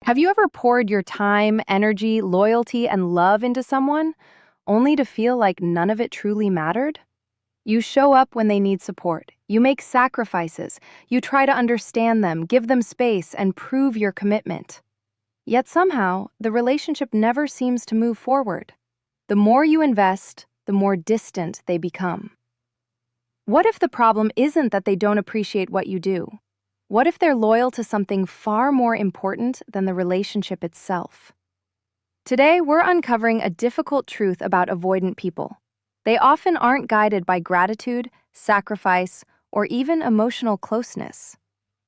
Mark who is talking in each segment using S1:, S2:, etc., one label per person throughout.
S1: Have you ever poured your time, energy, loyalty, and love into someone, only to feel like none of it truly mattered? You show up when they need support. You make sacrifices. You try to understand them, give them space, and prove your commitment. Yet somehow, the relationship never seems to move forward. The more you invest, the more distant they become. What if the problem isn't that they don't appreciate what you do? What if they're loyal to something far more important than the relationship itself? Today, we're uncovering a difficult truth about avoidant people. They often aren't guided by gratitude, sacrifice, or even emotional closeness.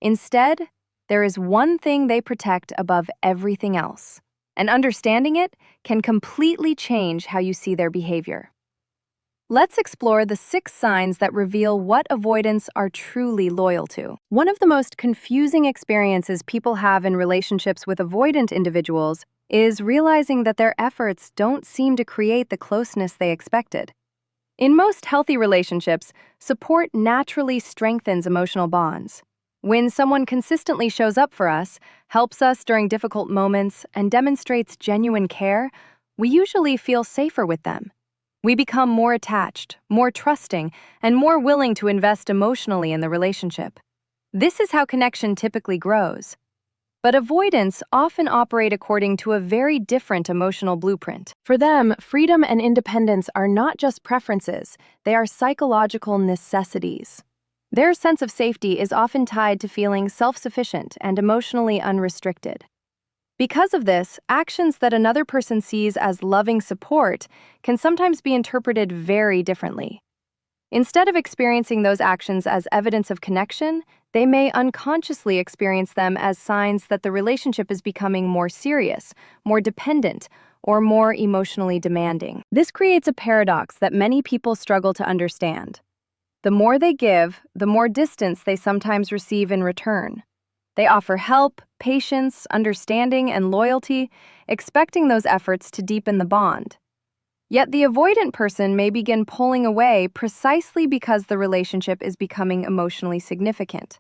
S1: Instead, there is one thing they protect above everything else, and understanding it can completely change how you see their behavior. Let's explore the 6 signs that reveal what avoidants are truly loyal to. One of the most confusing experiences people have in relationships with avoidant individuals is realizing that their efforts don't seem to create the closeness they expected. In most healthy relationships, support naturally strengthens emotional bonds. When someone consistently shows up for us, helps us during difficult moments, and demonstrates genuine care, we usually feel safer with them. We become more attached, more trusting, and more willing to invest emotionally in the relationship. This is how connection typically grows. But avoidants often operate according to a very different emotional blueprint. For them, freedom and independence are not just preferences, they are psychological necessities. Their sense of safety is often tied to feeling self-sufficient and emotionally unrestricted. Because of this, actions that another person sees as loving support can sometimes be interpreted very differently. Instead of experiencing those actions as evidence of connection, they may unconsciously experience them as signs that the relationship is becoming more serious, more dependent, or more emotionally demanding. This creates a paradox that many people struggle to understand. The more they give, the more distance they sometimes receive in return. They offer help, patience, understanding, and loyalty, expecting those efforts to deepen the bond. Yet the avoidant person may begin pulling away precisely because the relationship is becoming emotionally significant.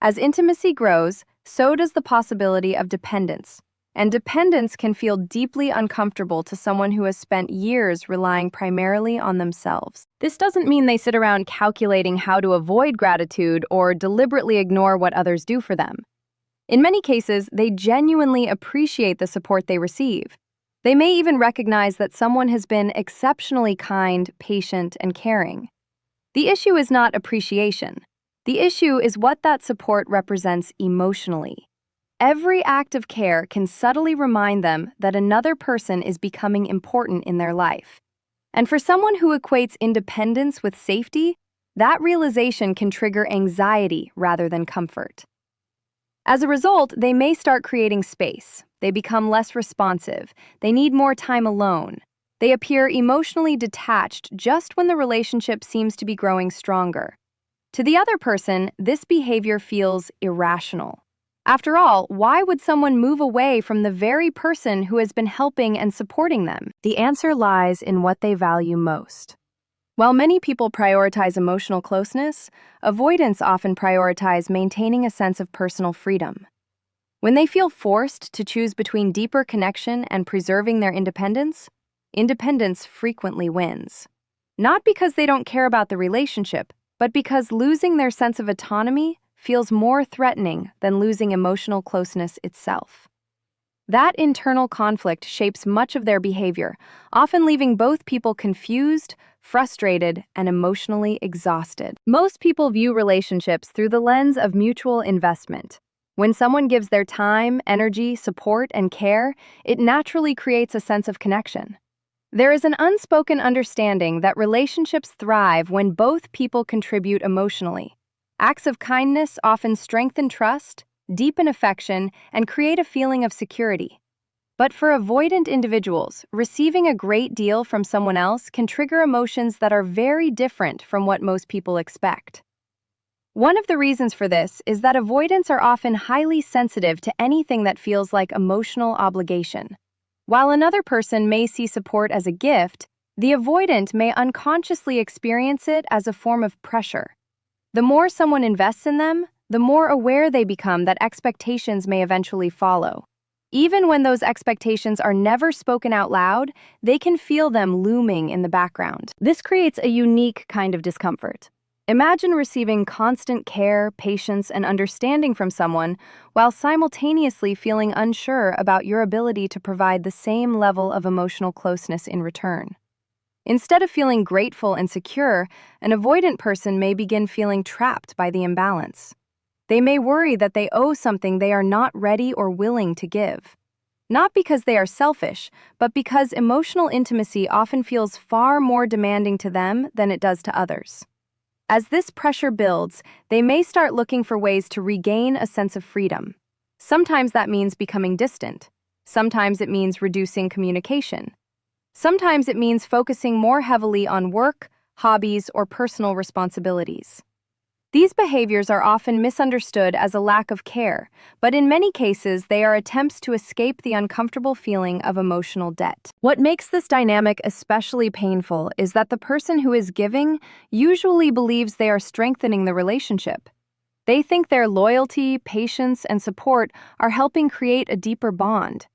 S1: As intimacy grows, so does the possibility of dependence, and dependence can feel deeply uncomfortable to someone who has spent years relying primarily on themselves. This doesn't mean they sit around calculating how to avoid gratitude or deliberately ignore what others do for them. In many cases, they genuinely appreciate the support they receive. They may even recognize that someone has been exceptionally kind, patient, and caring. The issue is not appreciation. The issue is what that support represents emotionally. Every act of care can subtly remind them that another person is becoming important in their life. And for someone who equates independence with safety, that realization can trigger anxiety rather than comfort. As a result, they may start creating space. They become less responsive. They need more time alone. They appear emotionally detached just when the relationship seems to be growing stronger. To the other person, this behavior feels irrational. After all, why would someone move away from the very person who has been helping and supporting them? The answer lies in what they value most. While many people prioritize emotional closeness, avoidants often prioritize maintaining a sense of personal freedom. When they feel forced to choose between deeper connection and preserving their independence, independence frequently wins. Not because they don't care about the relationship, but because losing their sense of autonomy feels more threatening than losing emotional closeness itself. That internal conflict shapes much of their behavior, often leaving both people confused, frustrated, and emotionally exhausted. Most people view relationships through the lens of mutual investment. When someone gives their time, energy, support, and care, it naturally creates a sense of connection. There is an unspoken understanding that relationships thrive when both people contribute emotionally. Acts of kindness often strengthen trust, deepen affection, and create a feeling of security. But for avoidant individuals, receiving a great deal from someone else can trigger emotions that are very different from what most people expect. One of the reasons for this is that avoidants are often highly sensitive to anything that feels like emotional obligation. While another person may see support as a gift, the avoidant may unconsciously experience it as a form of pressure. The more someone invests in them, the more aware they become that expectations may eventually follow. Even when those expectations are never spoken out loud, they can feel them looming in the background. This creates a unique kind of discomfort. Imagine receiving constant care, patience, and understanding from someone while simultaneously feeling unsure about your ability to provide the same level of emotional closeness in return. Instead of feeling grateful and secure, an avoidant person may begin feeling trapped by the imbalance. They may worry that they owe something they are not ready or willing to give. Not because they are selfish, but because emotional intimacy often feels far more demanding to them than it does to others. As this pressure builds, they may start looking for ways to regain a sense of freedom. Sometimes that means becoming distant. Sometimes it means reducing communication. Sometimes it means focusing more heavily on work, hobbies, or personal responsibilities. These behaviors are often misunderstood as a lack of care, but in many cases they are attempts to escape the uncomfortable feeling of emotional debt. What makes this dynamic especially painful is that the person who is giving usually believes they are strengthening the relationship. They think their loyalty, patience, and support are helping create a deeper bond.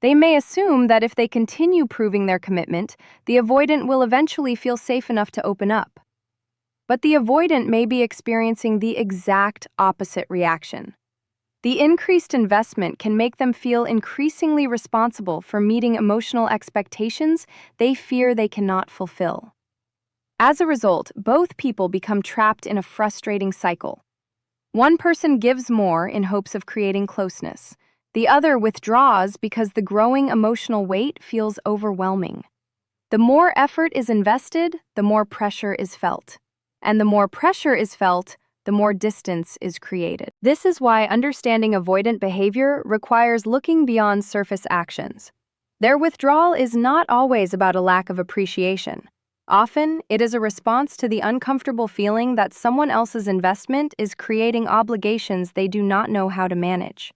S1: They may assume that if they continue proving their commitment, the avoidant will eventually feel safe enough to open up. But the avoidant may be experiencing the exact opposite reaction. The increased investment can make them feel increasingly responsible for meeting emotional expectations they fear they cannot fulfill. As a result, both people become trapped in a frustrating cycle. One person gives more in hopes of creating closeness. The other withdraws because the growing emotional weight feels overwhelming. The more effort is invested, the more pressure is felt. And the more pressure is felt, the more distance is created. This is why understanding avoidant behavior requires looking beyond surface actions. Their withdrawal is not always about a lack of appreciation. Often, it is a response to the uncomfortable feeling that someone else's investment is creating obligations they do not know how to manage.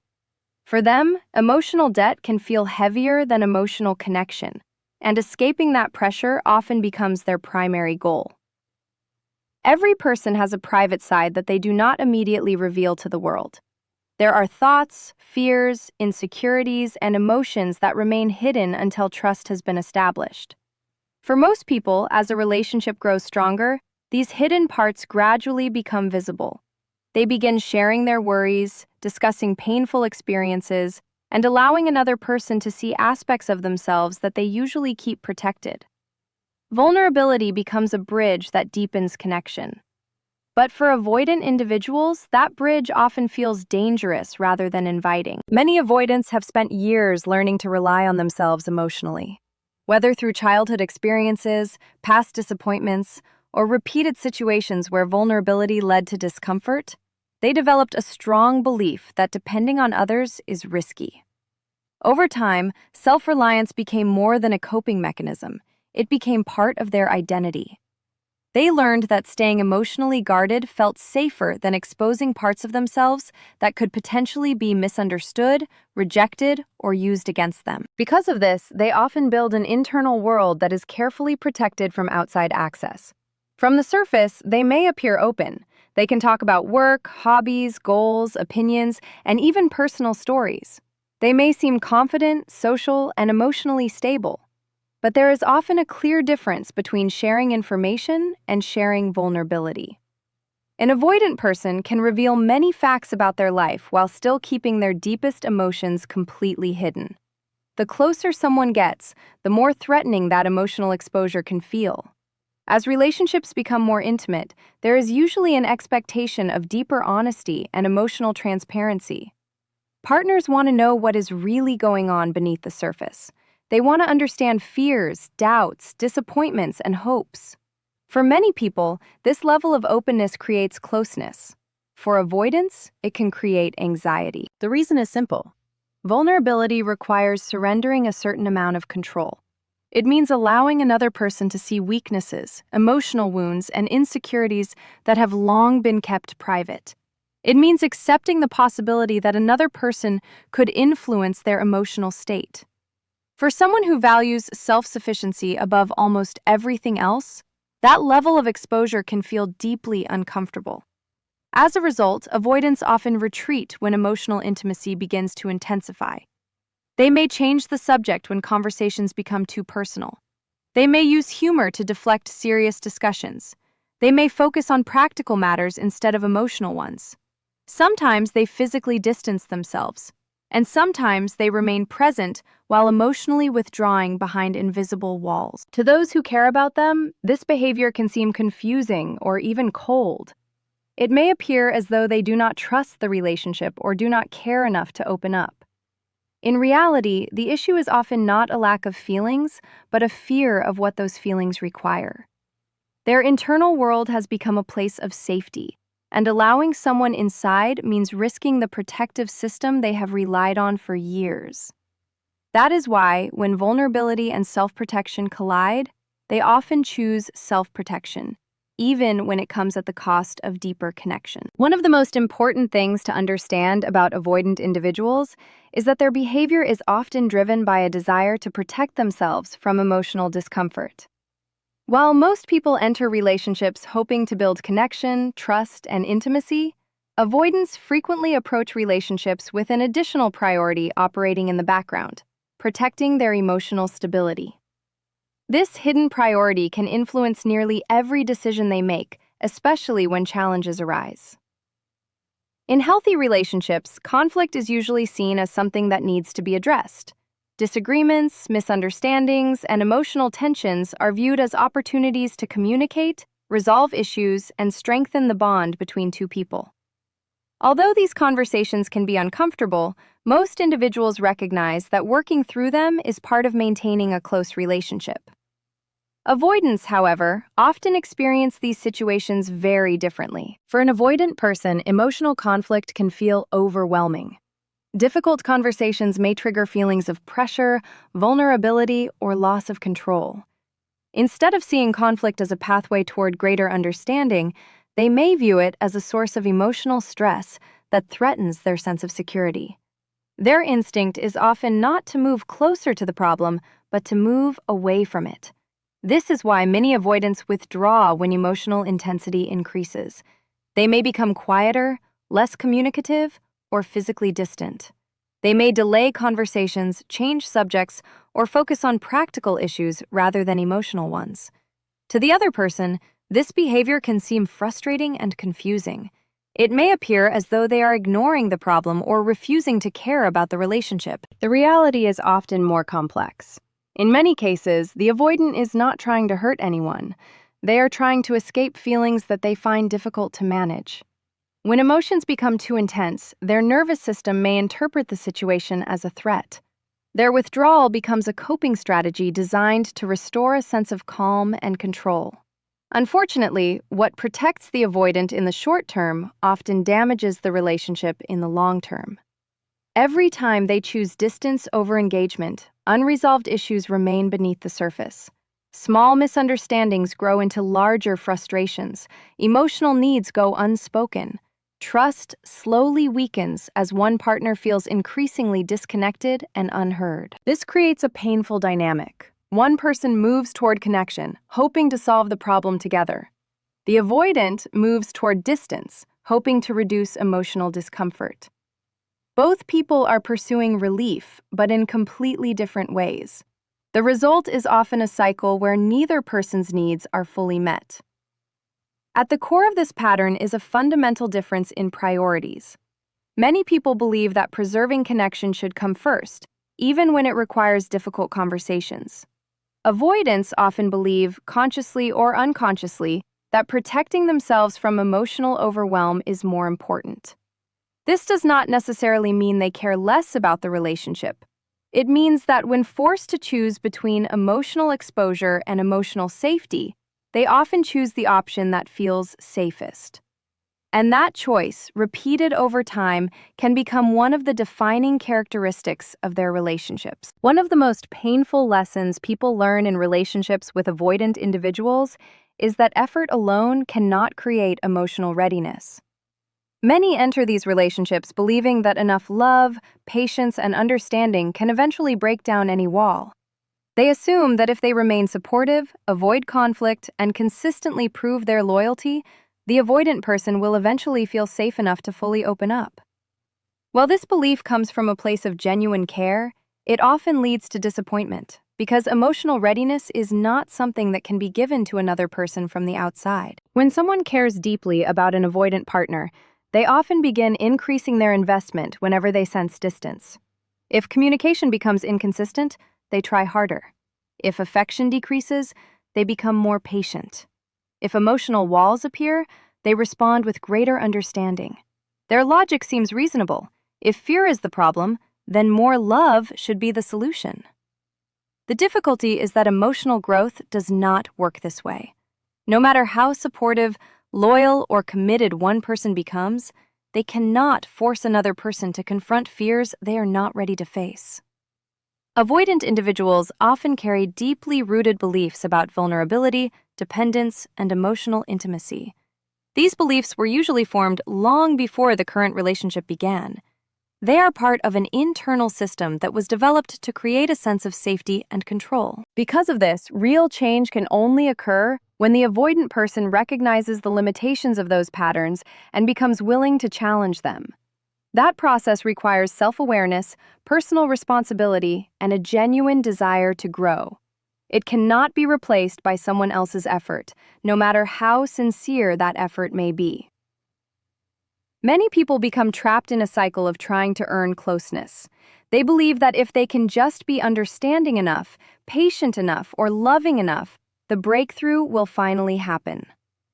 S1: For them, emotional debt can feel heavier than emotional connection, and escaping that pressure often becomes their primary goal. Every person has a private side that they do not immediately reveal to the world. There are thoughts, fears, insecurities, and emotions that remain hidden until trust has been established. For most people, as a relationship grows stronger, these hidden parts gradually become visible. They begin sharing their worries, discussing painful experiences, and allowing another person to see aspects of themselves that they usually keep protected. Vulnerability becomes a bridge that deepens connection. But for avoidant individuals, that bridge often feels dangerous rather than inviting. Many avoidants have spent years learning to rely on themselves emotionally. Whether through childhood experiences, past disappointments, or repeated situations where vulnerability led to discomfort, they developed a strong belief that depending on others is risky. Over time, self-reliance became more than a coping mechanism. It became part of their identity. They learned that staying emotionally guarded felt safer than exposing parts of themselves that could potentially be misunderstood, rejected, or used against them. Because of this, they often build an internal world that is carefully protected from outside access. From the surface, they may appear open. They can talk about work, hobbies, goals, opinions, and even personal stories. They may seem confident, social, and emotionally stable. But there is often a clear difference between sharing information and sharing vulnerability. An avoidant person can reveal many facts about their life while still keeping their deepest emotions completely hidden. The closer someone gets, the more threatening that emotional exposure can feel. As relationships become more intimate, there is usually an expectation of deeper honesty and emotional transparency. Partners want to know what is really going on beneath the surface. They want to understand fears, doubts, disappointments, and hopes. For many people, this level of openness creates closeness. For avoidance, it can create anxiety. The reason is simple. Vulnerability requires surrendering a certain amount of control. It means allowing another person to see weaknesses, emotional wounds, and insecurities that have long been kept private. It means accepting the possibility that another person could influence their emotional state. For someone who values self-sufficiency above almost everything else, that level of exposure can feel deeply uncomfortable. As a result, avoidants often retreat when emotional intimacy begins to intensify. They may change the subject when conversations become too personal. They may use humor to deflect serious discussions. They may focus on practical matters instead of emotional ones. Sometimes they physically distance themselves, and sometimes they remain present while emotionally withdrawing behind invisible walls. To those who care about them, this behavior can seem confusing or even cold. It may appear as though they do not trust the relationship or do not care enough to open up. In reality, the issue is often not a lack of feelings, but a fear of what those feelings require. Their internal world has become a place of safety, and allowing someone inside means risking the protective system they have relied on for years. That is why, when vulnerability and self-protection collide, they often choose self-protection, even when it comes at the cost of deeper connection. One of the most important things to understand about avoidant individuals is that their behavior is often driven by a desire to protect themselves from emotional discomfort. While most people enter relationships hoping to build connection, trust, and intimacy, avoidants frequently approach relationships with an additional priority operating in the background: protecting their emotional stability. This hidden priority can influence nearly every decision they make, especially when challenges arise. In healthy relationships, conflict is usually seen as something that needs to be addressed. Disagreements, misunderstandings, and emotional tensions are viewed as opportunities to communicate, resolve issues, and strengthen the bond between two people. Although these conversations can be uncomfortable, most individuals recognize that working through them is part of maintaining a close relationship. Avoidants, however, often experience these situations very differently. For an avoidant person, emotional conflict can feel overwhelming. Difficult conversations may trigger feelings of pressure, vulnerability, or loss of control. Instead of seeing conflict as a pathway toward greater understanding, they may view it as a source of emotional stress that threatens their sense of security. Their instinct is often not to move closer to the problem, but to move away from it. This is why many avoidants withdraw when emotional intensity increases. They may become quieter, less communicative, or physically distant. They may delay conversations, change subjects, or focus on practical issues rather than emotional ones. To the other person, this behavior can seem frustrating and confusing. It may appear as though they are ignoring the problem or refusing to care about the relationship. The reality is often more complex. In many cases, the avoidant is not trying to hurt anyone. They are trying to escape feelings that they find difficult to manage. When emotions become too intense, their nervous system may interpret the situation as a threat. Their withdrawal becomes a coping strategy designed to restore a sense of calm and control. Unfortunately, what protects the avoidant in the short term often damages the relationship in the long term. Every time they choose distance over engagement, unresolved issues remain beneath the surface. Small misunderstandings grow into larger frustrations. Emotional needs go unspoken. Trust slowly weakens as one partner feels increasingly disconnected and unheard. This creates a painful dynamic. One person moves toward connection, hoping to solve the problem together. The avoidant moves toward distance, hoping to reduce emotional discomfort. Both people are pursuing relief, but in completely different ways. The result is often a cycle where neither person's needs are fully met. At the core of this pattern is a fundamental difference in priorities. Many people believe that preserving connection should come first, even when it requires difficult conversations. Avoidants often believe, consciously or unconsciously, that protecting themselves from emotional overwhelm is more important. This does not necessarily mean they care less about the relationship. It means that when forced to choose between emotional exposure and emotional safety, they often choose the option that feels safest. And that choice, repeated over time, can become one of the defining characteristics of their relationships. One of the most painful lessons people learn in relationships with avoidant individuals is that effort alone cannot create emotional readiness. Many enter these relationships believing that enough love, patience, and understanding can eventually break down any wall. They assume that if they remain supportive, avoid conflict, and consistently prove their loyalty, the avoidant person will eventually feel safe enough to fully open up. While this belief comes from a place of genuine care, It often leads to disappointment because emotional readiness is not something that can be given to another person from the outside. When someone cares deeply about an avoidant partner, they often begin increasing their investment whenever they sense distance. If communication becomes inconsistent, they try harder. If affection decreases, they become more patient. If emotional walls appear, they respond with greater understanding. Their logic seems reasonable. If fear is the problem, then more love should be the solution. The difficulty is that emotional growth does not work this way. No matter how supportive, loyal, or committed one person becomes, they cannot force another person to confront fears they are not ready to face. Avoidant individuals often carry deeply rooted beliefs about vulnerability, dependence, and emotional intimacy. These beliefs were usually formed long before the current relationship began. They are part of an internal system that was developed to create a sense of safety and control. Because of this, real change can only occur when the avoidant person recognizes the limitations of those patterns and becomes willing to challenge them. That process requires self-awareness, personal responsibility, and a genuine desire to grow. It cannot be replaced by someone else's effort, no matter how sincere that effort may be. Many people become trapped in a cycle of trying to earn closeness. They believe that if they can just be understanding enough, patient enough, or loving enough, the breakthrough will finally happen.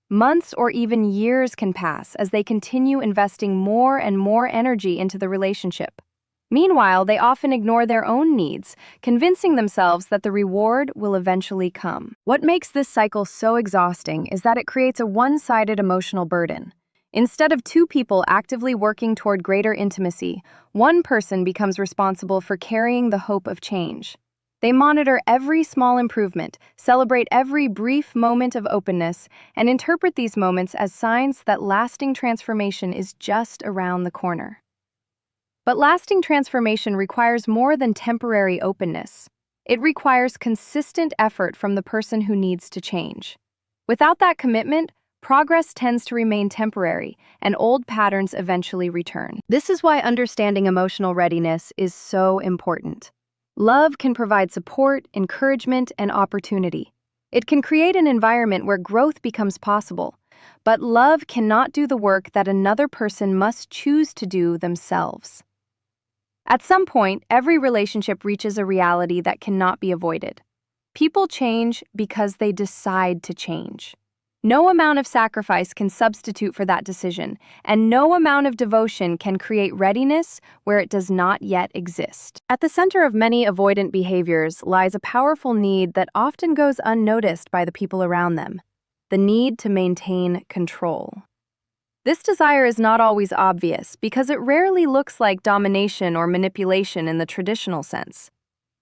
S1: Months or even years can pass as they continue investing more and more energy into the relationship. Meanwhile, they often ignore their own needs, convincing themselves that the reward will eventually come. What makes this cycle so exhausting is that it creates a one-sided emotional burden. Instead of two people actively working toward greater intimacy, one person becomes responsible for carrying the hope of change. They monitor every small improvement, celebrate every brief moment of openness, and interpret these moments as signs that lasting transformation is just around the corner. But lasting transformation requires more than temporary openness. It requires consistent effort from the person who needs to change. Without that commitment, progress tends to remain temporary, and old patterns eventually return. This is why understanding emotional readiness is so important. Love can provide support, encouragement, and opportunity. It can create an environment where growth becomes possible, but love cannot do the work that another person must choose to do themselves. At some point, every relationship reaches a reality that cannot be avoided. People change because they decide to change. No amount of sacrifice can substitute for that decision, and no amount of devotion can create readiness where it does not yet exist. At the center of many avoidant behaviors lies a powerful need that often goes unnoticed by the people around them: the need to maintain control. This desire is not always obvious because it rarely looks like domination or manipulation in the traditional sense.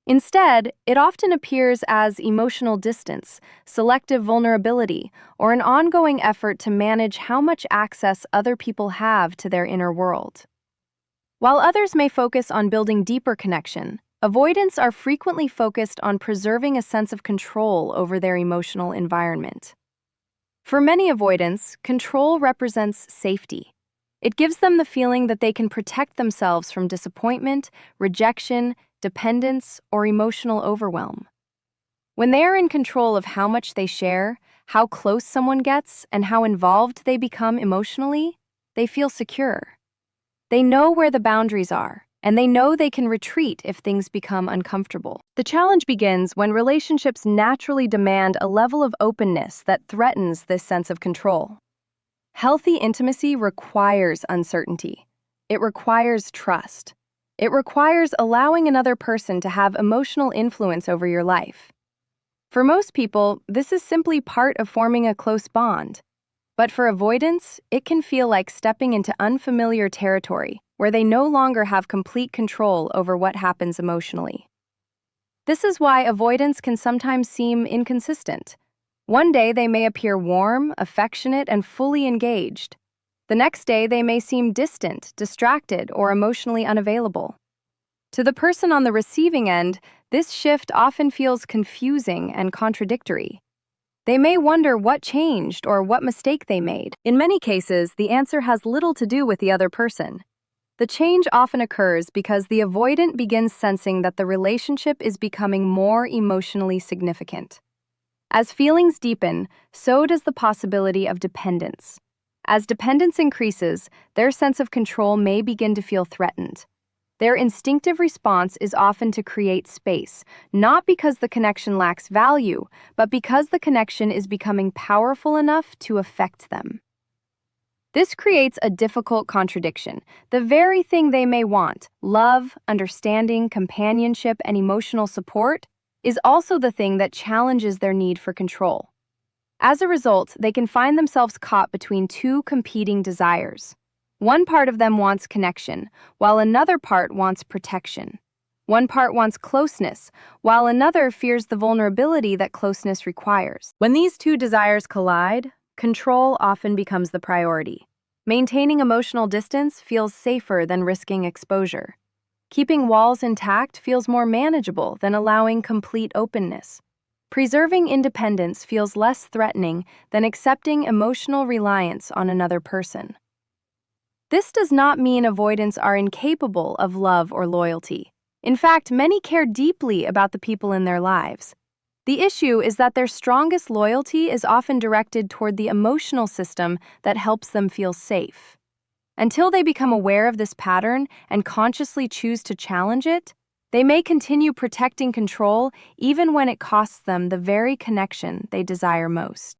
S1: Instead, it often appears as emotional distance, selective vulnerability, or an ongoing effort to manage how much access other people have to their inner world. While others may focus on building deeper connection, avoidants are frequently focused on preserving a sense of control over their emotional environment. For many avoidants, control represents safety. It gives them the feeling that they can protect themselves from disappointment, rejection, dependence, or emotional overwhelm. When they are in control of how much they share, how close someone gets, and how involved they become emotionally, they feel secure. They know where the boundaries are, and they know they can retreat if things become uncomfortable. The challenge begins when relationships naturally demand a level of openness that threatens this sense of control. Healthy intimacy requires uncertainty. It requires trust. It requires allowing another person to have emotional influence over your life. For most people, this is simply part of forming a close bond. But for avoidants, it can feel like stepping into unfamiliar territory where they no longer have complete control over what happens emotionally. This is why avoidants can sometimes seem inconsistent. One day they may appear warm, affectionate, and fully engaged. The next day they may seem distant, distracted, or emotionally unavailable. To the person on the receiving end, this shift often feels confusing and contradictory. They may wonder what changed or what mistake they made. In many cases, the answer has little to do with the other person. The change often occurs because the avoidant begins sensing that the relationship is becoming more emotionally significant. As feelings deepen, so does the possibility of dependence. As dependence increases, their sense of control may begin to feel threatened. Their instinctive response is often to create space, not because the connection lacks value, but because the connection is becoming powerful enough to affect them. This creates a difficult contradiction. The very thing they may want, love, understanding, companionship, and emotional support, is also the thing that challenges their need for control. As a result, they can find themselves caught between two competing desires. One part of them wants connection, while another part wants protection. One part wants closeness, while another fears the vulnerability that closeness requires. When these two desires collide, control often becomes the priority. Maintaining emotional distance feels safer than risking exposure. Keeping walls intact feels more manageable than allowing complete openness. Preserving independence feels less threatening than accepting emotional reliance on another person. This does not mean avoidants are incapable of love or loyalty. In fact, many care deeply about the people in their lives. The issue is that their strongest loyalty is often directed toward the emotional system that helps them feel safe. Until they become aware of this pattern and consciously choose to challenge it, they may continue protecting control even when it costs them the very connection they desire most.